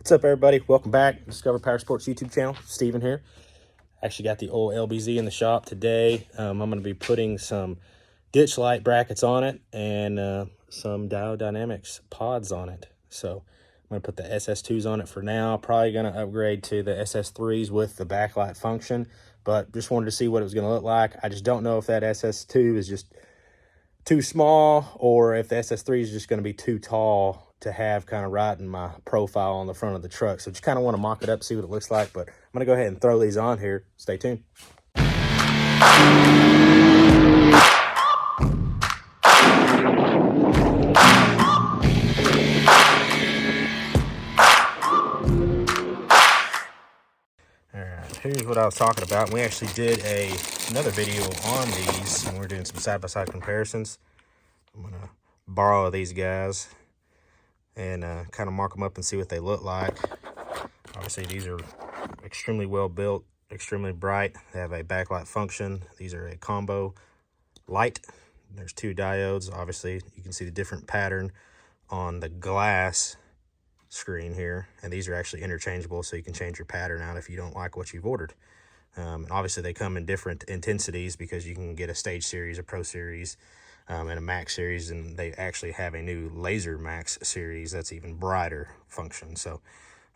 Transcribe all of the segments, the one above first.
What's up, everybody? Welcome back. Discover Power Sports YouTube channel. Steven here. Actually got the old LBZ in the shop today. I'm going to be putting some ditch light brackets on it and some Diode Dynamics pods on it. So I'm going to put the SS2's on it for now. Probably going to upgrade to the SS3's with the backlight function, but just wanted to see what it was going to look like. I just don't know if that SS2 is just too small or if the SS3 is just going to be too tall to have kind of right in my profile on the front of the truck. So just kind of want to mock it up, see what it looks like, but I'm going to go ahead and throw these on here. Stay tuned. Alright, here's what I was talking about. We actually did another video on these, and we're doing some side-by-side comparisons. I'm going to borrow these guys and kind of mark them up and see what they look like. Obviously, these are extremely well built, extremely bright. They have a backlight function. These are a combo light. There's two diodes. Obviously, you can see the different pattern on the glass screen here, and these are actually interchangeable, so you can change your pattern out if you don't like what you've ordered. And obviously, they come in different intensities because you can get a Stage Series, a Pro Series, and a Max Series, and they actually have a new Laser Max Series that's even brighter function. So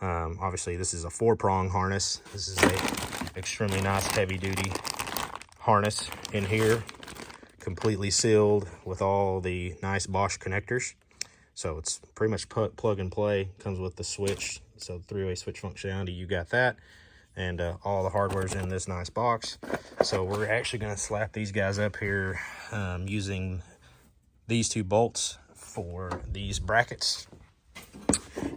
obviously this is a 4-prong harness. This is a extremely nice heavy duty harness in here, completely sealed with all the nice Bosch connectors. So it's pretty much plug and play. Comes with the switch, so 3-way switch functionality, you got that. And all the hardware's in this nice box. So we're actually going to slap these guys up here using these two bolts for these brackets.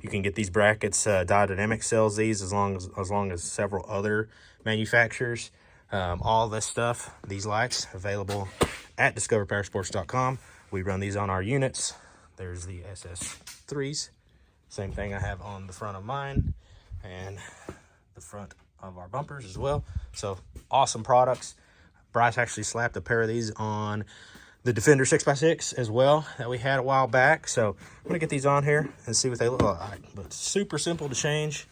You can get these brackets. Diode Dynamics sells these as long as several other manufacturers. All this stuff, these lights, available at discoverpowersports.com. We run these on our units. There's the SS3's. Same thing I have on the front of mine and the front of our bumpers as well. So awesome products. Bryce actually slapped a pair of these on the Defender 6x6 as well that we had a while back. So I'm gonna get these on here and see what they look like. But super simple to change.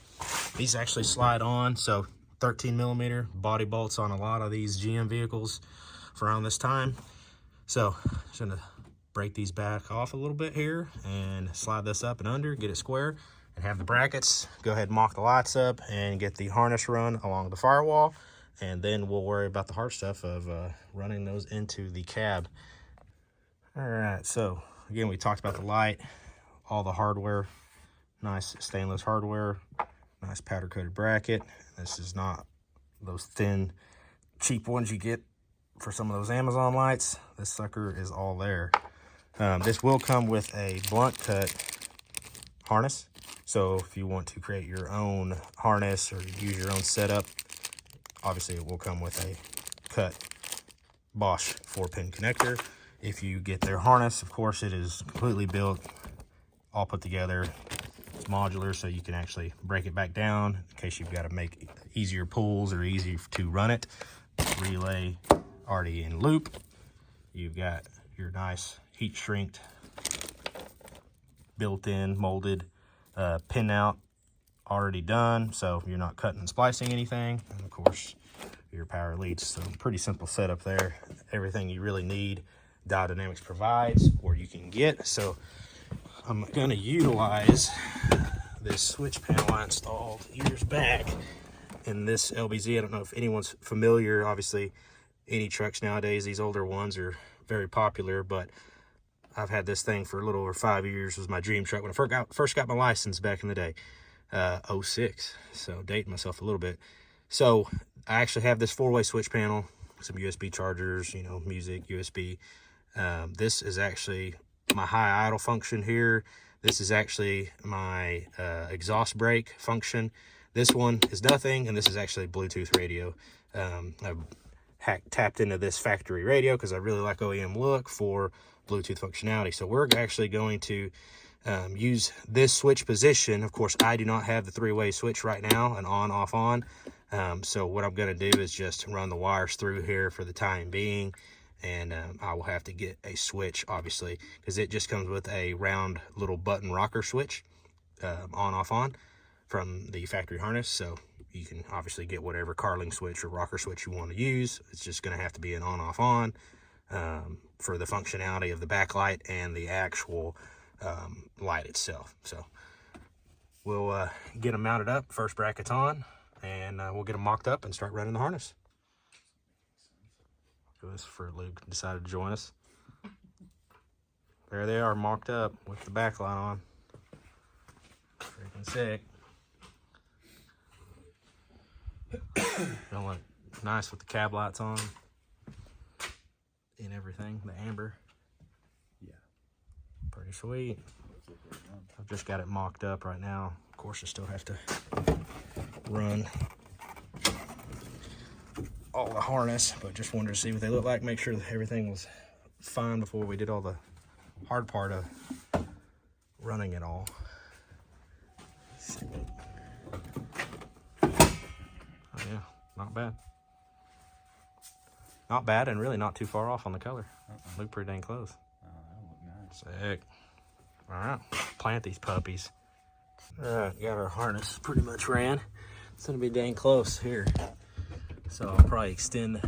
These actually slide on. So 13mm body bolts on a lot of these GM vehicles for around this time. So just gonna break these back off a little bit here and slide this up and under, get it square, and have the brackets. Go ahead and mock the lights up and get the harness run along the firewall, and then we'll worry about the hard stuff of running those into the cab. All right, so again, we talked about the light, all the hardware, nice stainless hardware, nice powder coated bracket. This is not those thin, cheap ones you get for some of those Amazon lights. This sucker is all there. This will come with a blunt cut harness. So if you want to create your own harness or use your own setup, obviously it will come with a cut Bosch 4-pin connector. If you get their harness, of course, it is completely built, all put together. It's modular, so you can actually break it back down in case you've got to make easier pulls or easy to run it. Relay already in loop. You've got your nice heat shrinked, built-in molded pin out already done, so you're not cutting and splicing anything. And of course your power leads. So pretty simple setup there. Everything you really need Diode Dynamics provides, or you can get. So I'm going to utilize this switch panel I installed years back in this LBZ. I don't know if anyone's familiar. Obviously any trucks nowadays, these older ones are very popular, but I've had this thing for a little over 5 years. It was my dream truck when I first got my license back in the day, 06. So dating myself a little bit. So I actually have this 4-way switch panel, some USB chargers, you know, music, USB. This is actually my high idle function here. This is actually my exhaust brake function. This one is nothing, and this is actually Bluetooth radio. I've tapped into this factory radio because I really like OEM look for Bluetooth functionality. So we're actually going to use this switch position. Of course, I do not have the 3-way switch right now, an on, off, on. So what I'm going to do is just run the wires through here for the time being. And I will have to get a switch, obviously, because it just comes with a round little button rocker switch, on, off, on. from the factory harness. So you can obviously get whatever carling switch or rocker switch you want to use. It's just going to have to be an on-off on for the functionality of the backlight and the actual light itself. So we'll get them mounted up. First bracket's on, and we'll get them mocked up and start running the harness. This Fruit Loop decided to join us. There they are, mocked up with the backlight on. Freaking sick. Gonna look nice with the cab lights on and everything. The amber. Yeah. Pretty sweet. I've just got it mocked up right now. Of course, I still have to run all the harness, but just wanted to see what they look like, make sure that everything was fine before we did all the hard part of running it all. Oh yeah, not bad. Not bad, and really not too far off on the color. Look pretty dang close. Oh, that look nice. Sick. All right, plant these puppies. All right, got our harness pretty much ran. It's gonna be dang close here. So I'll probably extend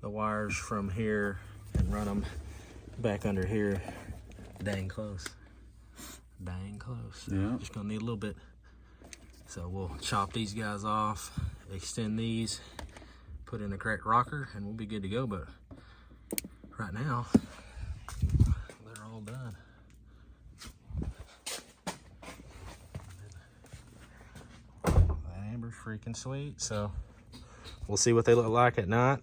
the wires from here and run them back under here. Dang close. Dang close. Yeah. Just gonna need a little bit. So we'll chop these guys off, extend these, put in the correct rocker, and we'll be good to go. But right now, they're all done. That amber's freaking sweet. So we'll see what they look like at night.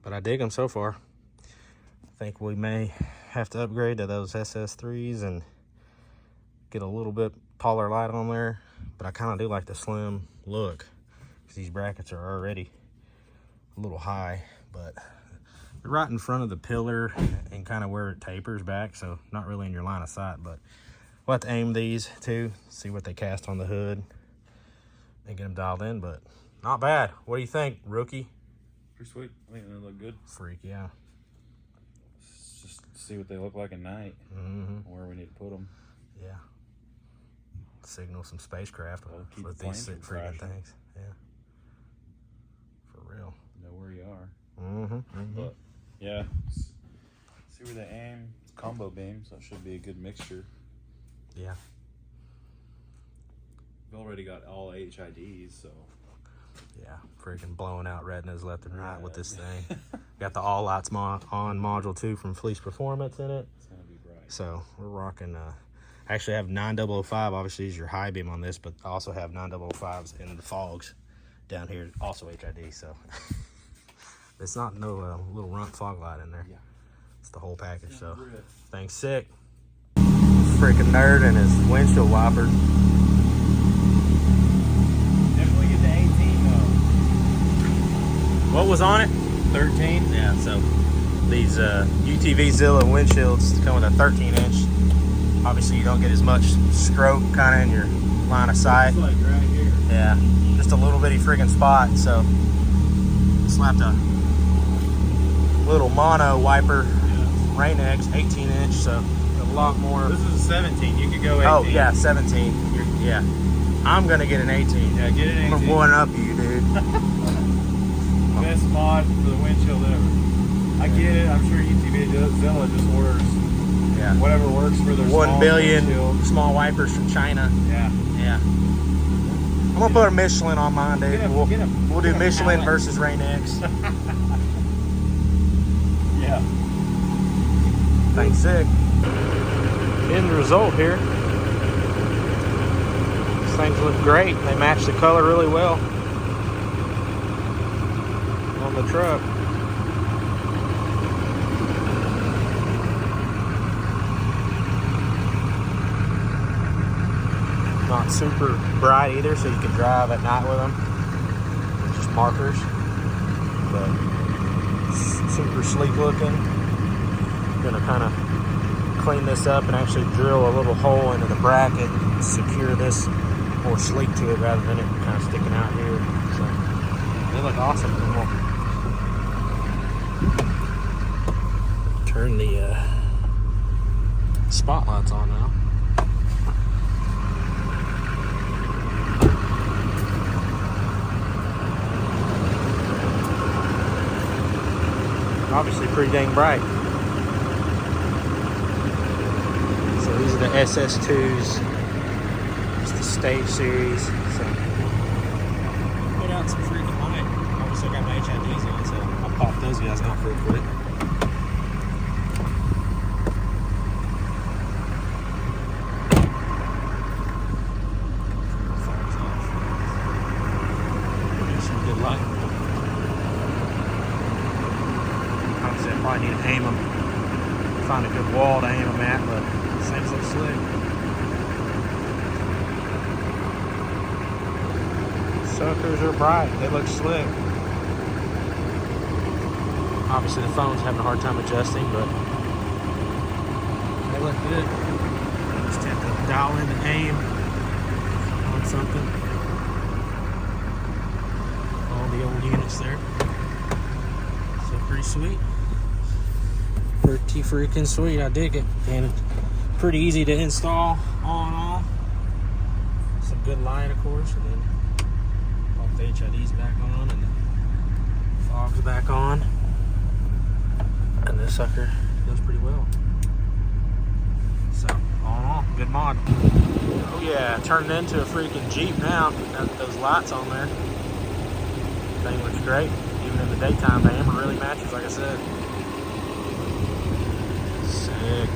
But I dig them so far. I think we may have to upgrade to those SS3s and get a little bit taller light on there. But I kind of do like the slim look, because these brackets are already a little high. But they're right in front of the pillar and kind of where it tapers back, so not really in your line of sight. But we'll have to aim these too, see what they cast on the hood and get them dialed in. But not bad. What do you think, rookie? Pretty sweet. I think they look good. Freak, yeah. Just see what they look like at night. Where we need to put them. Yeah. Signal some spacecraft keep with the these planes from freaking crashing. things. Yeah. For real. Know where you are. Mm-hmm. But yeah, see where they aim. It's combo beam, so it should be a good mixture. Yeah. We've already got all HIDs, so Yeah. Freaking blowing out retinas left and right with this thing. Got the all lights on module 2 from Fleece Performance in it. it's gonna be bright. So we're rocking. I actually have 9005. Obviously, is your high beam on this, but I also have 9005s in the fogs down here, also HID. So it's not no little runt fog light in there. Yeah. It's the whole package. So Rip. thing's sick. Freaking nerd and his windshield wiper. Definitely get the 18 though. What was on it? 13. Yeah. So these UTV Zilla windshields come with a 13-inch. Obviously, you don't get as much stroke kind of in your line of sight. It's like right here. Yeah, just a little bitty freaking spot. So slapped a little mono wiper, Rain X 18-inch. So a lot more. This is a 17. You could go 18. Oh yeah, 17. Yeah, I'm gonna get an 18. Yeah, get an 18. I'm gonna one up you, dude. Best mod for the windshield ever. I get it. I'm sure UTV Zilla just orders whatever works for their 1 billion windshield. small wipers from China. Yeah. Yeah. I'm gonna put a Michelin on mine, dude. We'll do Michelin versus Rain X. Yeah. Thing's sick. End result here. These things look great. They match the color really well on the truck. Not super bright either, so you can drive at night with them. Just markers, but super sleek looking. Gonna kind of clean this up and actually drill a little hole into the bracket, secure this more sleek to it rather than it kind of sticking out here. So they look awesome. And we'll turn the spotlights on now. Obviously pretty dang bright. So these are the SSC2's. It's the stage series. So put out some freaking light. Obviously I got my HIDs on, so I'll pop those guys off real quick. Some good light. Obviously I probably need to aim them. Find a good wall to aim them at, but things look slick. Suckers are bright. They look slick. Obviously the phone's having a hard time adjusting, but they look good. Just have to dial in the aim on something. All the old units there. So pretty sweet. Pretty freaking sweet. I dig it. And pretty easy to install all in all. Some good light, of course, and then pop the HIDs back on and the fog's back on. And this sucker goes pretty well. So, all in all, good mod. Oh yeah, turned into a freaking Jeep now. Got those lights on there. Thing looks great. Even in the daytime, the amber really matches, like I said. Sick.